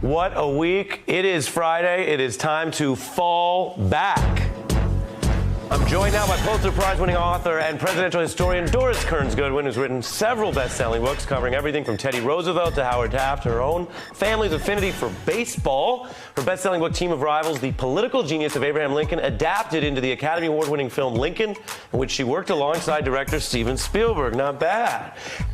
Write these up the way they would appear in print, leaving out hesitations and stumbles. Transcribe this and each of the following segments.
What a week. It is Friday. It is time to fall back. I'm joined now by Pulitzer Prize-winning author and presidential historian Doris Kearns Goodwin, who's written several best-selling books covering everything from Teddy Roosevelt to Howard Taft, her own family's affinity for baseball. Her best-selling book, Team of Rivals, The Political Genius of Abraham Lincoln, adapted into the Academy Award-winning film Lincoln, in which she worked alongside director Steven Spielberg. Not bad.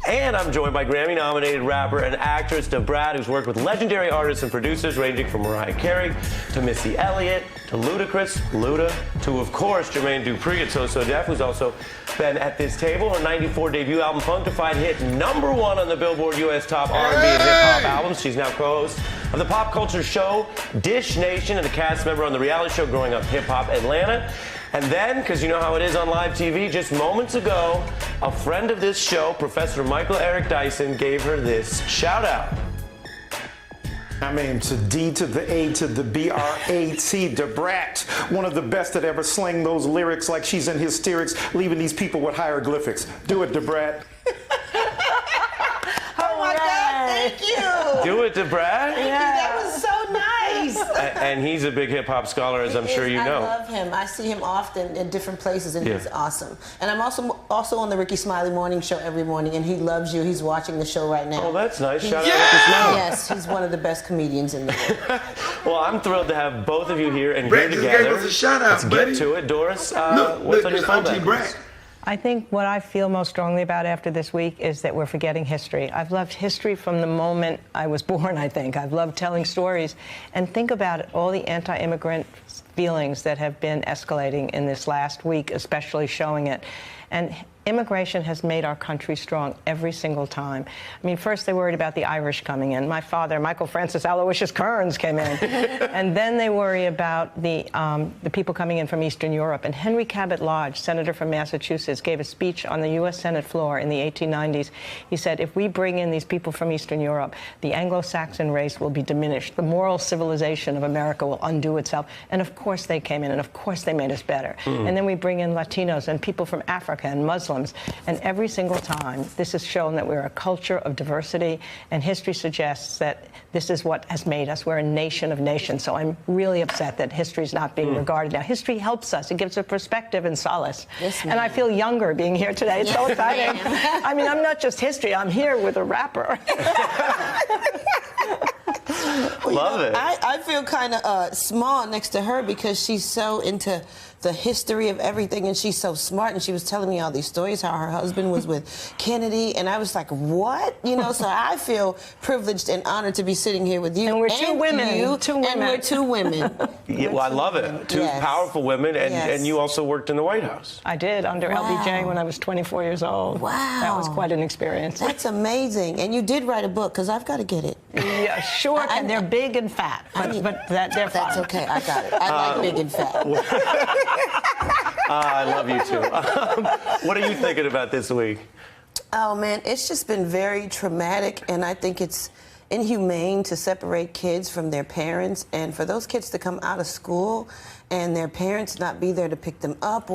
And I'm joined by Grammy-nominated rapper and actress Brat, who's worked with legendary artists and producers ranging from Mariah Carey to Missy Elliott to Ludacris, Luda, to, of course, Jermaine Dupri at So So Def, who's also been at this table. Her 94 debut album, Funkified, hit #1 on the Billboard U.S. Top R&B and hip-hop albums. She's now co-host of the pop culture show Dish Nation and a cast member on the reality show Growing Up Hip Hop Atlanta. And then, because you know how it is on live TV, just moments ago, a friend of this show, Professor Michael Eric Dyson, gave her this shout-out. I mean, to D to the A to the B-R-A-T, Brat, one of the best that ever slang those lyrics like she's in hysterics, leaving these people with hieroglyphics. Do it, Brat. Oh my God, thank you. Do it, Brat. Yeah. That was so nice. And he's a big hip-hop scholar, as I'm sure you know. I love him. I see him often in different places, and he's awesome. And I'm also on the Rickey Smiley morning show every morning, and he loves you. He's watching the show right now. Oh, that's nice. Shout out to Rickey Smiley. Yes, he's one of the best comedians in the world. Well, I'm thrilled to have both of you here and Brat here just together. gave us a shout out, Let's buddy. get to it. Doris, Look, what's on your it's phone Auntie back? Brat. I think what I feel most strongly about after this week is that we're forgetting history. I've loved history from the moment I was born, I think. I've loved telling stories. And think about it, all the anti-immigrant feelings that have been escalating in this last week, especially showing it. And immigration has made our country strong every single time. I mean, first they worried about the Irish coming in. My father, Michael Francis Aloysius Kearns, came in. And then they worry about the people coming in from Eastern Europe. And Henry Cabot Lodge, senator from Massachusetts, gave a speech on the U.S. Senate floor in the 1890s. He said, if we bring in these people from Eastern Europe, the Anglo-Saxon race will be diminished. The moral civilization of America will undo itself. And of course they came in, and of course they made us better. And then we bring in Latinos and people from Africa and Muslims. And every single time, this has shown that we're a culture of diversity, and history suggests that this is what has made us. We're a nation of nations. So I'm really upset that history is not being regarded now. History helps us. It gives a perspective and solace. Yes, and I feel younger being here today. It's so exciting. I mean, I'm not just history. I'm here with a rapper. Love it. I feel kind of small next to her because she's so into the history of everything, and she's so smart, and she was telling me all these stories, how her husband was with Kennedy, and I was like, what? You know, so I feel privileged and honored to be sitting here with you. And we're two women. And we're two women. Yeah, well, I love it. Two powerful women, and you also worked in the White House. I did, under LBJ when I was 24 years old. Wow. That was quite an experience. That's amazing. And you did write a book, because I've got to get it. Yeah, sure, and they're big and fat, but they're fine. That's okay, I got it. I like big and fat. I love you too. What are you thinking about this week? Oh, man, it's just been very traumatic, and I think it's inhumane to separate kids from their parents, and for those kids to come out of school and their parents not be there to pick them up,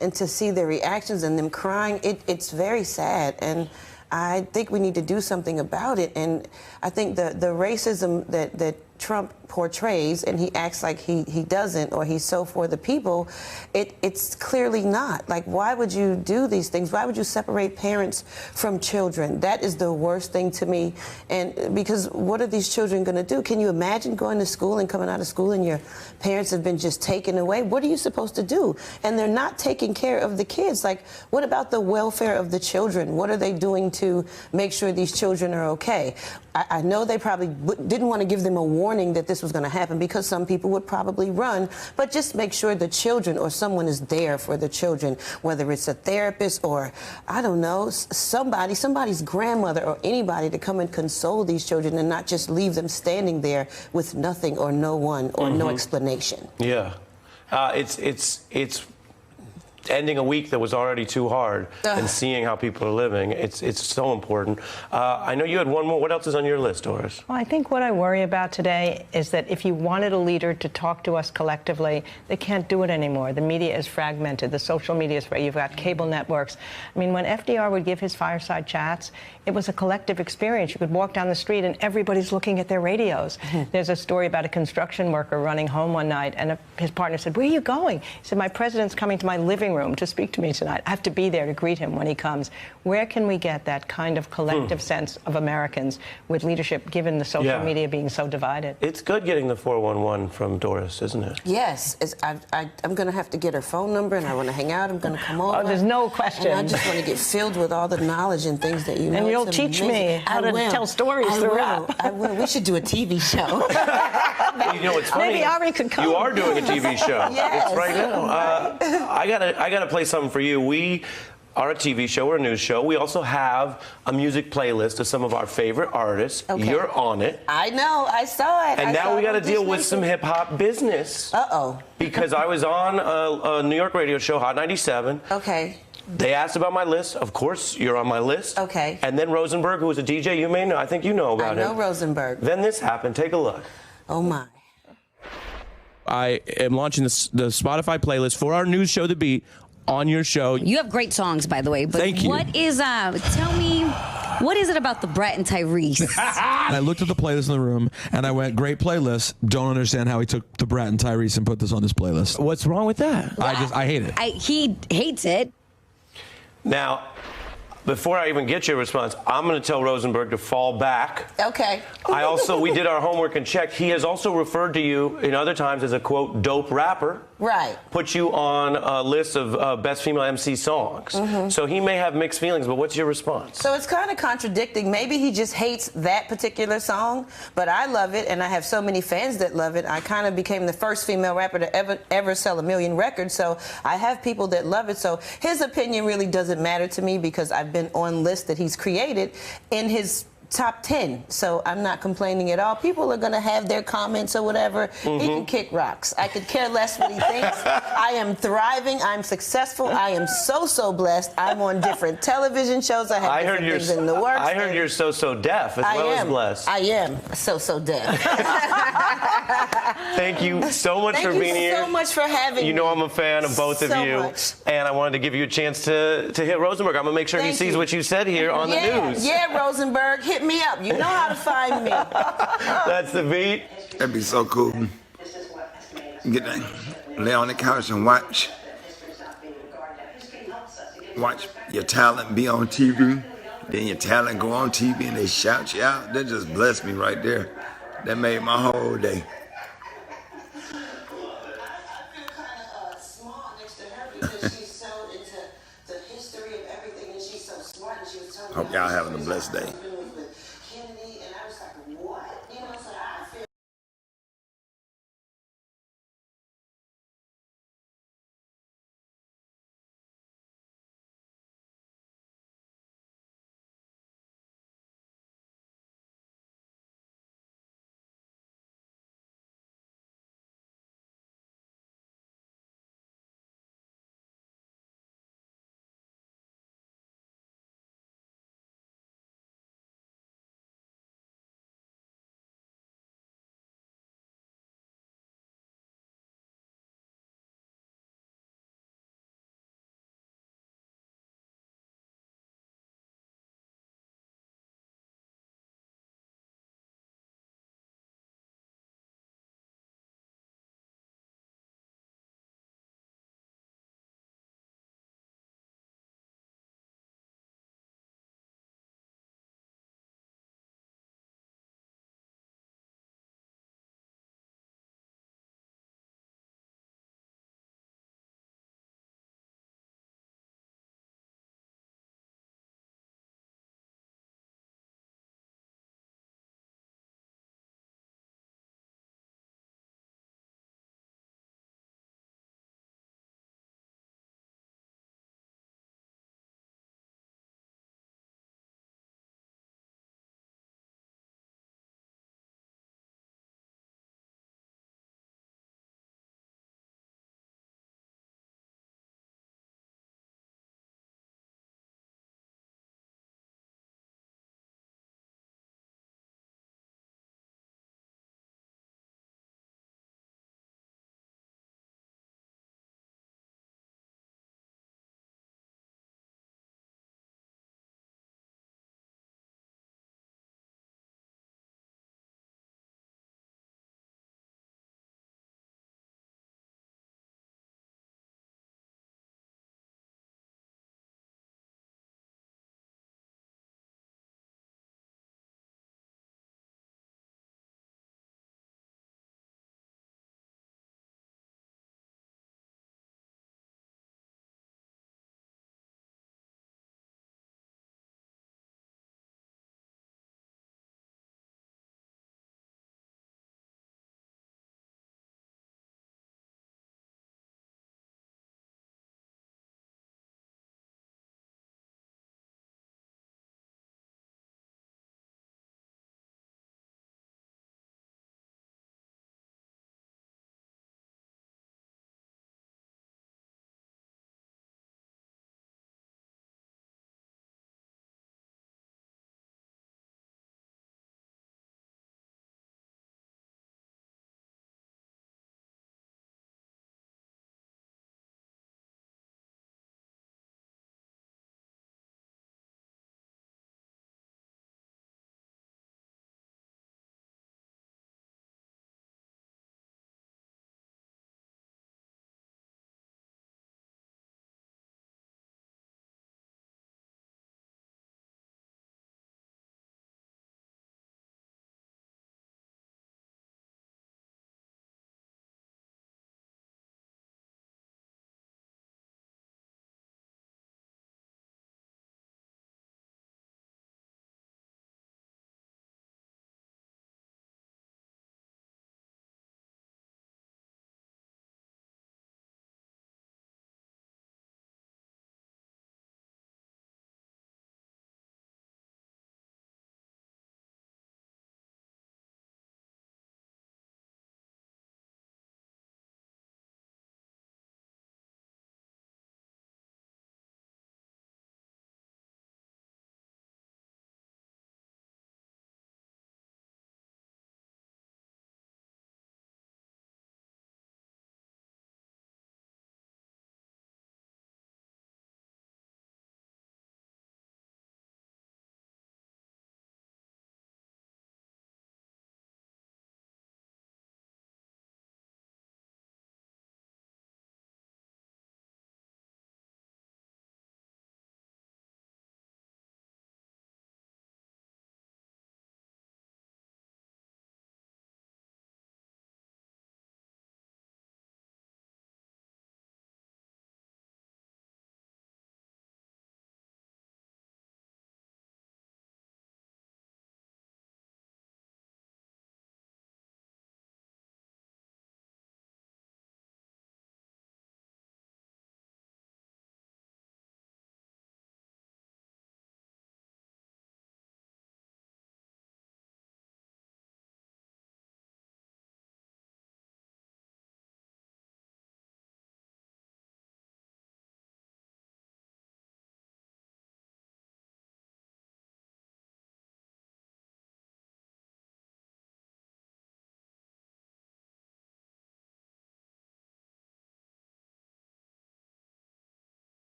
and to see their reactions and them crying, it's very sad. And I think we need to do something about it. And I think the racism that Trump portrays, and he acts like he doesn't, or he's so for the people, it's clearly not. Like, why would you do these things? Why would you separate parents from children? That is the worst thing to me. And because what are these children going to do? Can you imagine going to school and coming out of school and your parents have been just taken away? What are you supposed to do? And they're not taking care of the kids. Like, what about the welfare of the children? What are they doing to make sure these children are okay? I know they probably didn't want to give them a warning that this was going to happen, because some people would probably run, but just make sure the children or someone is there for the children, whether it's a therapist or, I don't know, somebody's grandmother or anybody to come and console these children and not just leave them standing there with nothing or no one or no explanation. Yeah. It's ending a week that was already too hard and seeing how people are living. It's so important. I know you had one more. What else is on your list, Doris? Well, I think what I worry about today is that if you wanted a leader to talk to us collectively, they can't do it anymore. The media is fragmented. The social media is fragmented. You've got cable networks. I mean, when FDR would give his fireside chats, it was a collective experience. You could walk down the street and everybody's looking at their radios. There's a story about a construction worker running home one night, and his partner said, "Where are you going?" He said, "My president's coming to my living room to speak to me tonight. I have to be there to greet him when he comes." Where can we get that kind of collective sense of Americans with leadership, given the social media being so divided? It's good getting the 411 from Doris, isn't it? Yes. I'm going to have to get her phone number, and I want to hang out. I'm going to come over. Oh, there's no question. And I just want to get filled with all the knowledge and things that you know. And you'll teach me how to tell stories throughout. I will. We should do a TV show. You know, it's funny. Maybe Ari could come. You are doing a TV show. Yes. It's right now. I gotta play something for you. We are a TV show or a news show. We also have a music playlist of some of our favorite artists. Okay. You're on it. I know. I saw it. And now we got to deal with some hip hop business. Uh-oh. Because I was on a New York radio show, Hot 97. Okay. They asked about my list. Of course, you're on my list. Okay. And then Rosenberg, who was a DJ, you may know. I think you know about him. I know Rosenberg. Then this happened. Take a look. Oh, my. I am launching the Spotify playlist for our news show, The Beat, on your show. You have great songs, by the way. But Thank you. What is, tell me, what is it about the Brat and Tyrese? And I looked at the playlist in the room, and I went, great playlist. Don't understand how he took the Brat and Tyrese and put this on this playlist. What's wrong with that? I hate it. He hates it. Now, before I even get your response, I'm going to tell Rosenberg to fall back. Okay. We did our homework and checked. He has also referred to you in other times as a, quote, dope rapper. Right. Put you on a list of best female MC songs. So he may have mixed feelings, but what's your response? So it's kind of contradicting. Maybe he just hates that particular song, but I love it, and I have so many fans that love it. I kind of became the first female rapper to ever sell 1 million records, so I have people that love it. So his opinion really doesn't matter to me because I've been on lists that he's created in his top 10, so I'm not complaining at all. People are going to have their comments or whatever. He can kick rocks. I could care less what he thinks. I am thriving. I'm successful. I am so blessed. I'm on different television shows. I have different things in the works. I heard you're so deaf as well as blessed. I am so deaf. Thank you so much for being here. Thank you so much for having me. You know I'm a fan of both of you. Much. And I wanted to give you a chance to hit Rosenberg. I'm going to make sure he sees what you said here on the news. Yeah, Rosenberg, hit me up. You know how to find me. That's The Beat. That'd be so cool. Get that, lay on the couch and watch your talent be on TV. Then your talent go on TV and they shout you out. That just blessed me right there. That made my whole day. Hope y'all having a blessed day.